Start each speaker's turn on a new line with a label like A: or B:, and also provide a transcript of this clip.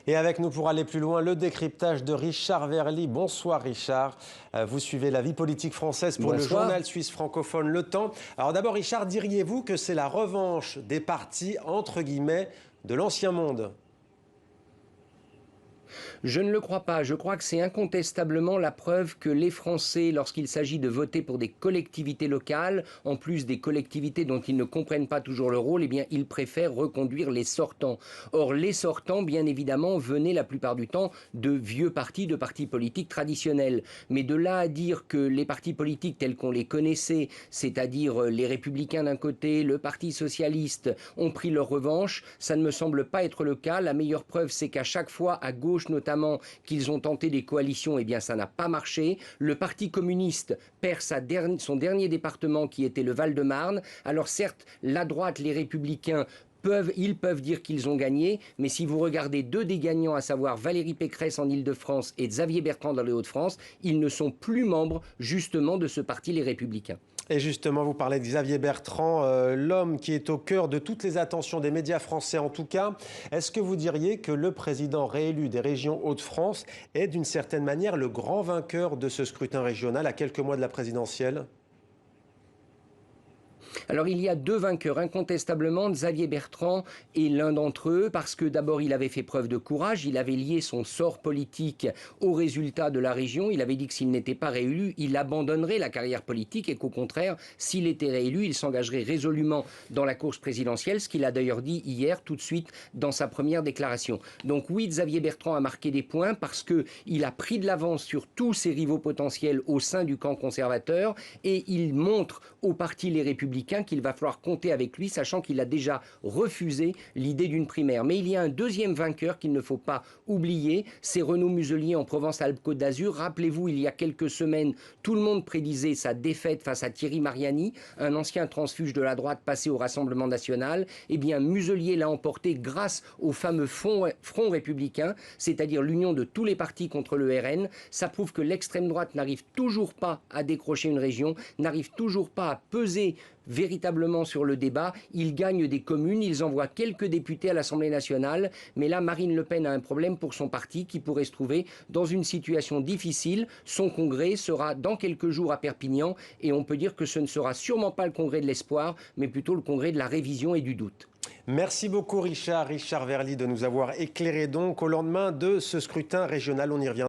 A: Et avec nous pour aller plus loin, le décryptage de Richard Verly. Bonsoir Richard, vous suivez la vie politique française pour le journal suisse francophone Le Temps. Alors d'abord Richard, diriez-vous que c'est la revanche des partis entre guillemets de l'ancien monde ?
B: Je ne le crois pas. Je crois que c'est incontestablement la preuve que les Français, lorsqu'il s'agit de voter pour des collectivités locales, en plus des collectivités dont ils ne comprennent pas toujours le rôle, eh bien, ils préfèrent reconduire les sortants. Or, les sortants, bien évidemment, venaient la plupart du temps de vieux partis, de partis politiques traditionnels. Mais de là à dire que les partis politiques tels qu'on les connaissait, c'est-à-dire les Républicains d'un côté, le Parti socialiste, ont pris leur revanche, ça ne me semble pas être le cas. La meilleure preuve, c'est qu'à chaque fois, à gauche notamment, qu'ils ont tenté des coalitions, eh bien ça n'a pas marché. Le Parti communiste perd son dernier département qui était le Val-de-Marne. Alors certes, la droite, les Républicains, ils peuvent dire qu'ils ont gagné, mais si vous regardez deux des gagnants, à savoir Valérie Pécresse en Île-de-France et Xavier Bertrand dans les Hauts-de-France, ils ne sont plus membres justement de ce parti, les Républicains.
A: Et justement, vous parlez de Xavier Bertrand, l'homme qui est au cœur de toutes les attentions des médias français en tout cas. Est-ce que vous diriez que le président réélu des régions Hauts-de-France est d'une certaine manière le grand vainqueur de ce scrutin régional à quelques mois de la présidentielle ?
B: Alors il y a deux vainqueurs, incontestablement. Xavier Bertrand est l'un d'entre eux parce que d'abord il avait fait preuve de courage, il avait lié son sort politique aux résultats de la région, il avait dit que s'il n'était pas réélu, il abandonnerait la carrière politique et qu'au contraire, s'il était réélu, il s'engagerait résolument dans la course présidentielle, ce qu'il a d'ailleurs dit hier tout de suite dans sa première déclaration. Donc oui, Xavier Bertrand a marqué des points parce qu'il a pris de l'avance sur tous ses rivaux potentiels au sein du camp conservateur et il montre au parti Les Républicains qu'il va falloir compter avec lui, sachant qu'il a déjà refusé l'idée d'une primaire. Mais il y a un deuxième vainqueur qu'il ne faut pas oublier, c'est Renaud Muselier en Provence-Alpes-Côte d'Azur. Rappelez-vous, il y a quelques semaines, tout le monde prédisait sa défaite face à Thierry Mariani, un ancien transfuge de la droite passé au Rassemblement national. Eh bien, Muselier l'a emporté grâce au fameux front républicain, c'est-à-dire l'union de tous les partis contre le RN. Ça prouve que l'extrême droite n'arrive toujours pas à décrocher une région, n'arrive toujours pas à peser véritablement sur le débat. Ils gagnent des communes, ils envoient quelques députés à l'Assemblée nationale, mais là Marine Le Pen a un problème pour son parti qui pourrait se trouver dans une situation difficile. Son congrès sera dans quelques jours à Perpignan et on peut dire que ce ne sera sûrement pas le congrès de l'espoir, mais plutôt le congrès de la révision et du doute.
A: Merci beaucoup Richard Verly de nous avoir éclairé donc au lendemain de ce scrutin régional. On y revient.